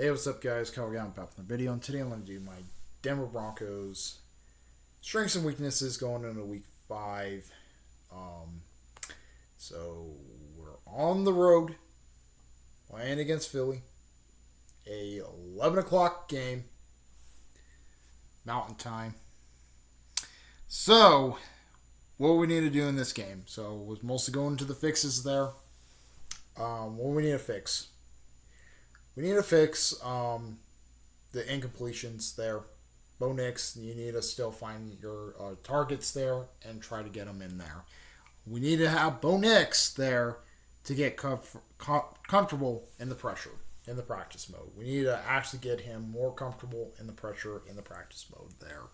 Hey, what's up, guys? Kyle Gown back with the video, and today I'm going to do my Denver Broncos strengths and weaknesses going into week 5. So we're on the road playing against Philly, a 11 o'clock game, Mountain Time. So what we need to do in this game? So it was mostly going to the fixes there. What we need to fix? We need to fix the incompletions there. Bo Nix, you need to still find your targets there and try to get them in there. We need to have Bo Nix there to get comfortable in the pressure, in the practice mode. We need to actually get him more comfortable in the pressure, in the practice mode there.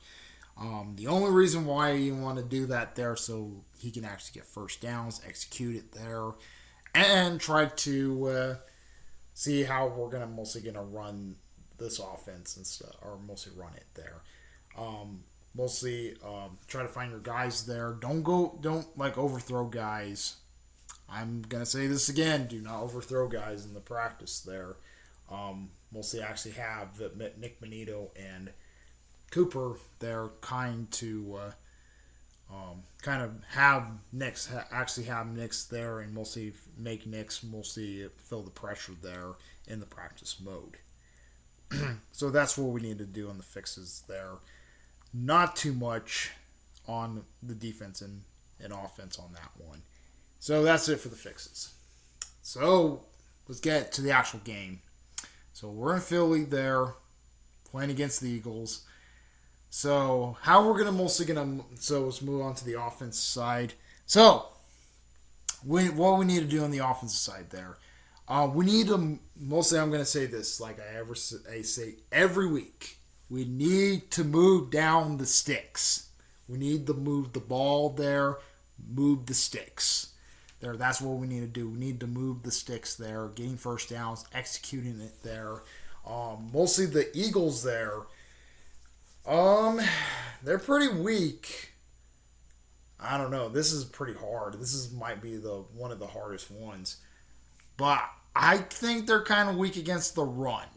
The only reason why you want to do that there so he can actually get first downs, execute it there, and try to see how we're mostly gonna run this offense and stuff, or mostly run it there. Mostly try to find your guys there. Don't overthrow guys. I'm gonna say this again: do not overthrow guys in the practice there. Mostly actually have Nick Bonito and Cooper there, kind of have Nix there, and mostly make Nix feel the pressure there in the practice mode. So that's what we need to do on the fixes there. Not too much on the defense and offense on that one. So that's it for the fixes. So let's get to the actual game. So we're in Philly there, playing against the Eagles. So let's move on to the offense side. So what we need to do on the offensive side there, we need to mostly. I'm going to say this like I say every week. We need to move down the sticks. We need to move the ball there, move the sticks there. That's what we need to do. We need to move the sticks there, getting first downs, executing it there. Mostly the Eagles there. They're pretty weak. I don't know. This is pretty hard. Might be one of the hardest ones. But I think they're kind of weak against the run.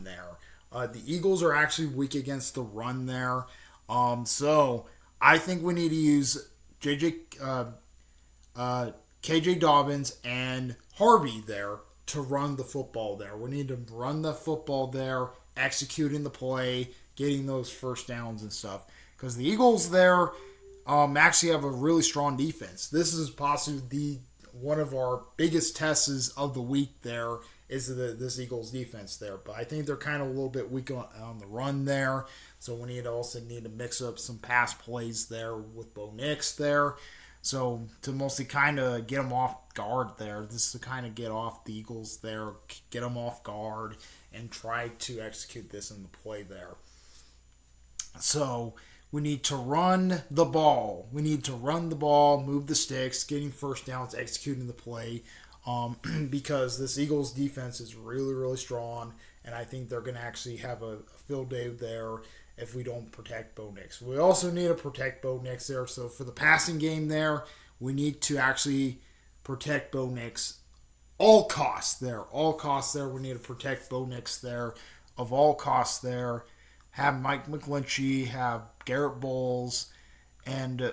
There. The Eagles are actually weak against the run there. So I think we need to use KJ Dobbins and Harvey there to run the football there. We need to run the football there, executing the play, getting those first downs and stuff. Because the Eagles there actually have a really strong defense. This is possibly one of our biggest tests of the week there is this Eagles defense there. But I think they're kind of a little bit weak on the run there. So we need to mix up some pass plays there with Bo Nix there. So to mostly kind of get them off guard there. This is to kind of get off the Eagles there, get them off guard, and try to execute this in the play there. So we need to run the ball. Move the sticks, getting first downs, executing the play. Because this Eagles defense is really, really strong, and I think they're going to actually have a field day there if we don't protect Bo Nix. We also need to protect Bo Nix there. So for the passing game there, we need to actually protect Bo Nix. All costs there. We need to protect Bo Nix there. Of all costs there. Have Mike McGlinchey, have Garrett Bowles, and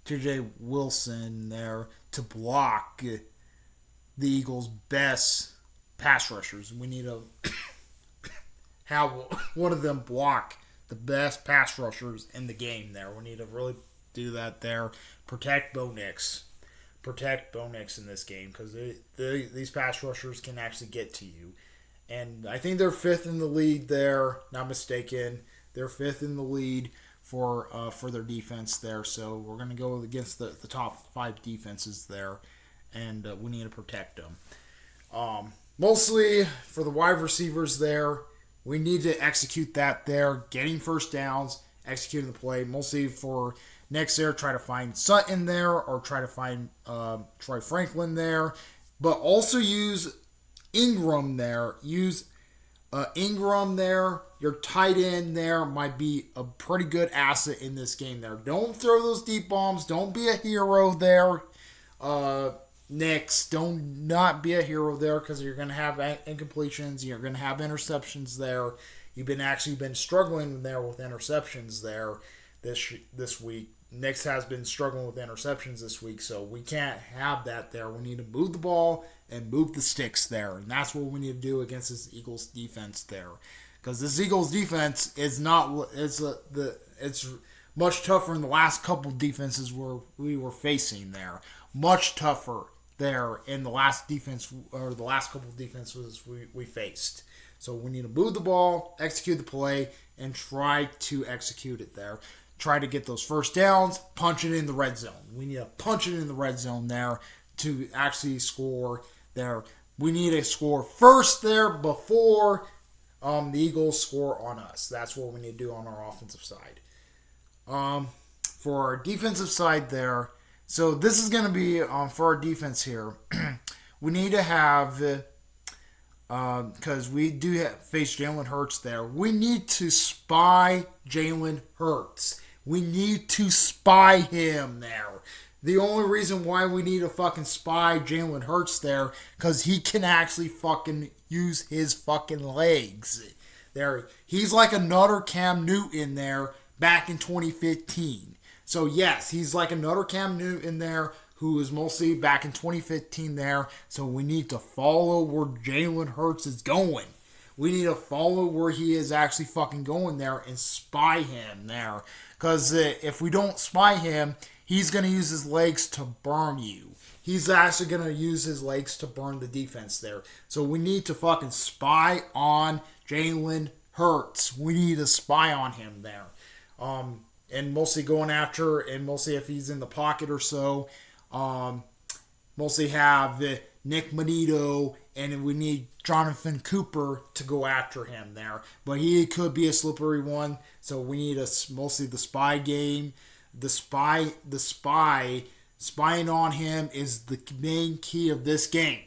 TJ Wilson there to block the Eagles' best pass rushers. We need to have one of them block the best pass rushers in the game there. We need to really do that there. Protect Bo Nix in this game, because these pass rushers can actually get to you. And I think they're 5th in the league there, not mistaken. They're 5th in the lead for their defense there. So we're going to go against the top 5 defenses there, and we need to protect them. Mostly for the wide receivers there, we need to execute that there, getting first downs, executing the play. Mostly for next there, try to find Sutton there, or try to find Troy Franklin there, but also use Ingram there. Ingram there, your tight end there might be a pretty good asset in this game there. Don't throw those deep bombs. Don't be a hero there. Knicks, don't not be a hero there because you're going to have incompletions. You're going to have interceptions there. You've been struggling there with interceptions there this week. Knicks has been struggling with interceptions this week, so we can't have that there. We need to move the ball and move the sticks there, and that's what we need to do against this Eagles defense there. Because this Eagles defense is not it's much tougher than the last couple defenses we were facing there. Much tougher there in the last defense or the last couple of defenses we faced. So we need to move the ball, execute the play, and try to execute it there. Try to get those first downs, punch it in the red zone. We need to punch it in the red zone there to actually score there. We need to score first there before the Eagles score on us. That's what we need to do on our offensive side. For our defensive side there, so this is going to be for our defense here. We need to have, because we do face Jalen Hurts there, we need to spy Jalen Hurts. We need to spy him there. The only reason why we need to fucking spy Jalen Hurts there, because he can actually fucking use his fucking legs. There, he's like another Cam Newton there back in 2015. So yes, he's like another Cam Newton there who was mostly back in 2015 there. So we need to follow where Jalen Hurts is going. We need to follow where he is actually fucking going there and spy him there. Because if we don't spy him, he's going to use his legs to burn you. He's actually going to use his legs to burn the defense there. So we need to fucking spy on Jalen Hurts. We need to spy on him there. And mostly going after, and mostly if he's in the pocket or so, mostly have Nick Manito, and we need Jonathan Cooper to go after him there. But he could be a slippery one, so we need mostly the spy game. Spying on him is the main key of this game.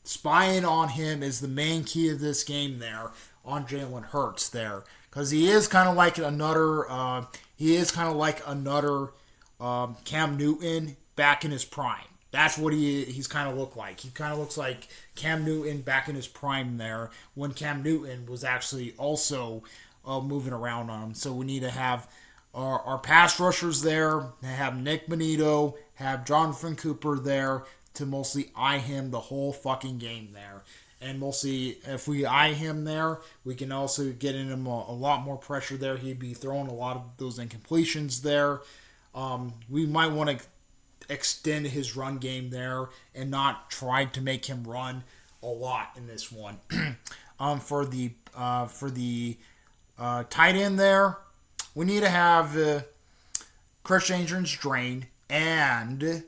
Spying on him is the main key of this game there on Jalen Hurts there. Because he is kind of like another Cam Newton back in his prime. That's what he's kind of looked like. He kind of looks like Cam Newton back in his prime there when Cam Newton was actually also moving around on him. So we need to have our pass rushers there, have Nick Bonito, have Jonathan Cooper there to mostly eye him the whole fucking game there. And mostly, if we eye him there, we can also get in him a lot more pressure there. He'd be throwing a lot of those incompletions there. We might want to extend his run game there and not try to make him run a lot in this one. For the tight end there, we need to have Chris Andrews Drain and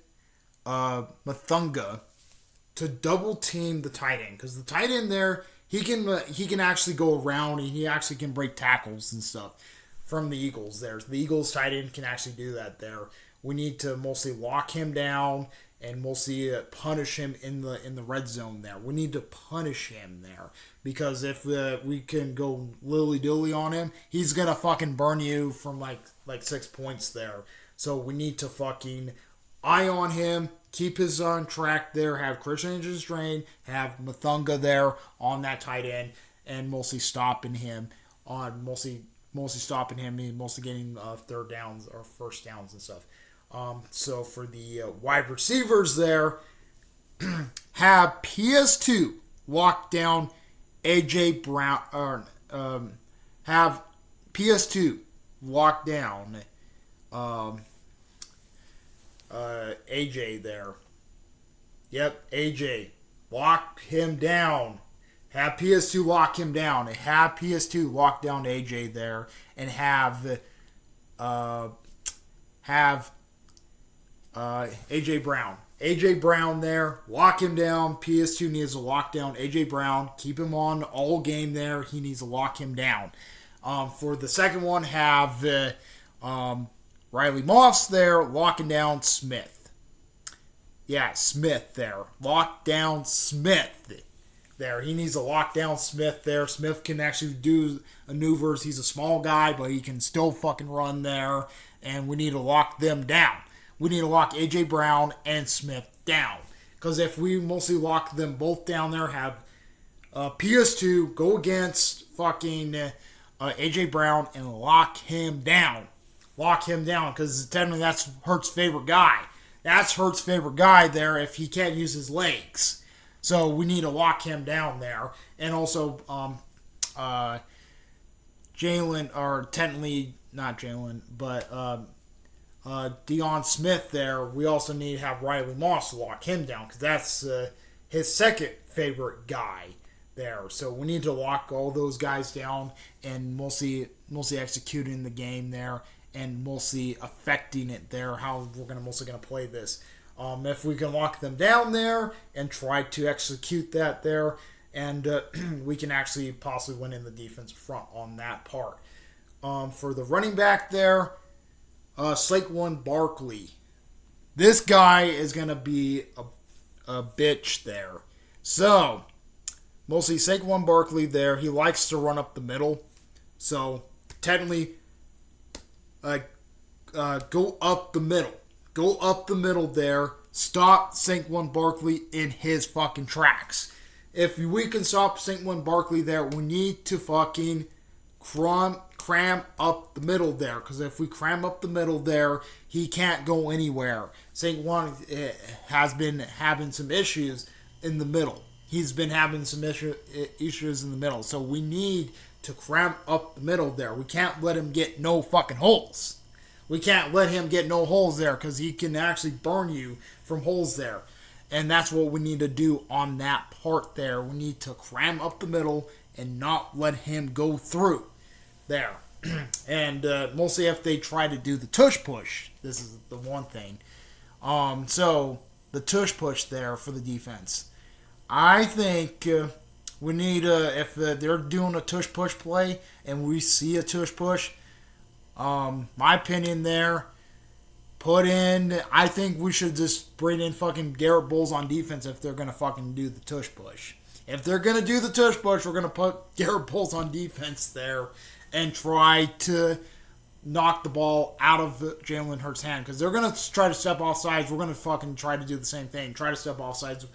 Mathunga to double team the tight end, because the tight end there, he can actually go around and he actually can break tackles and stuff from the Eagles there. The Eagles tight end can actually do that there. We need to mostly lock him down and mostly punish him in the red zone there. We need to punish him there, because if we can go lilly-dilly on him, he's gonna fucking burn you from like 6 points there. So we need to fucking eye on him, keep his on track there, have Chris Andrews Drain, have Mathunga there on that tight end, and mostly stopping him and mostly getting third downs or first downs and stuff. So for the wide receivers there, have PS2 lock down AJ Brown, or have PS2 lock down AJ there. Yep, AJ. Lock him down. Have PS2 lock him down. And have PS2 lock down AJ there. And have AJ Brown. AJ Brown there. Lock him down. PS2 needs to lock down AJ Brown. Keep him on all game there. He needs to lock him down. For the second one, have Riley Moss there, locking down Smith. Yeah, Smith there. Lock down Smith there. He needs to lock down Smith there. Smith can actually do maneuvers. He's a small guy, but he can still fucking run there. And we need to lock them down. We need to lock A.J. Brown and Smith down. Because if we mostly lock them both down there, have PS2 go against fucking AJ Brown and lock him down. Lock him down, because technically that's Hurts' favorite guy. That's Hurts' favorite guy there if he can't use his legs. So we need to lock him down there. And also, Jalen, or technically not Jalen, but Deion Smith there, we also need to have Riley Moss to lock him down, because that's his second favorite guy there. So we need to lock all those guys down and mostly executing the game there and mostly affecting it there, how we're mostly going to play this. If we can lock them down there and try to execute that there, and we can actually possibly win in the defensive front on that part. For the running back there, Saquon Barkley. This guy is going to be a bitch there. So, mostly Saquon Barkley there. He likes to run up the middle. So, technically, go up the middle. Go up the middle there. Stop Saquon Barkley in his fucking tracks. If we can stop Saquon Barkley there, we need to fucking cram up the middle there. Because if we cram up the middle there, he can't go anywhere. Saquon has been having some issues in the middle. He's been having some issues in the middle. So we need to cram up the middle there. We can't let him get no fucking holes. We can't let him get no holes there, because he can actually burn you from holes there. And that's what we need to do on that part there. We need to cram up the middle and not let him go through there. And mostly if they try to do the tush push, this is the one thing. So the tush push there for the defense. I think we need, if they're doing a tush push play and we see a tush push, my opinion there, I think we should just bring in fucking Garrett Bowles on defense if they're going to fucking do the tush push. If they're going to do the tush push, we're going to put Garrett Bowles on defense there and try to knock the ball out of Jalen Hurts' hand. Because they're going to try to step off sides. We're going to fucking try to do the same thing. Try to step off sides.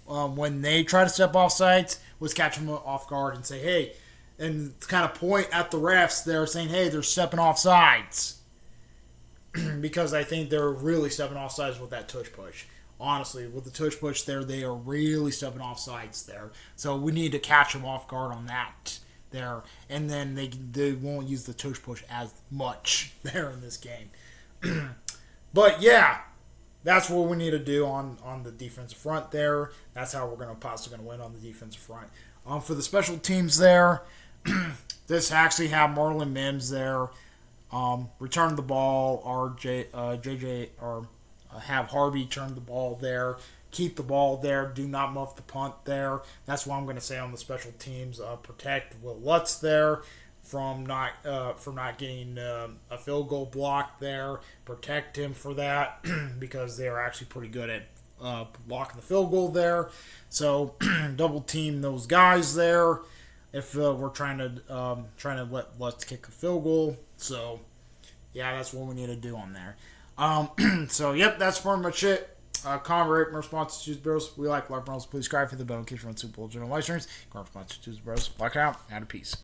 When they try to step off sides, let's catch them off guard and say, hey, and kind of point at the refs there saying, hey, they're stepping off sides. Because I think they're really stepping off sides with that tush push. Honestly, with the tush push there, they are really stepping off sides there. So we need to catch them off guard on that there. And then they won't use the tush push as much there in this game. But yeah, that's what we need to do on the defensive front there. That's how we're possibly going to win on the defensive front. For the special teams there, this actually have Marlon Mims there. Return the ball, or JJ, or have Harvey turn the ball there. Keep the ball there. Do not muff the punt there. That's what I'm going to say on the special teams. Protect Will Lutz there from not getting a field goal blocked there. Protect him for that because they are actually pretty good at blocking the field goal there. So double team those guys there if we're trying to let Lutz kick a field goal. So yeah, that's what we need to do on there. So yep, that's pretty much it. Comment, rate, and response to Tuesday Bros. We like Bros. Please subscribe for the bell in case you want Super Bowl general live streams. Comment, response to Tuesday Bros. Like it out. Out of peace.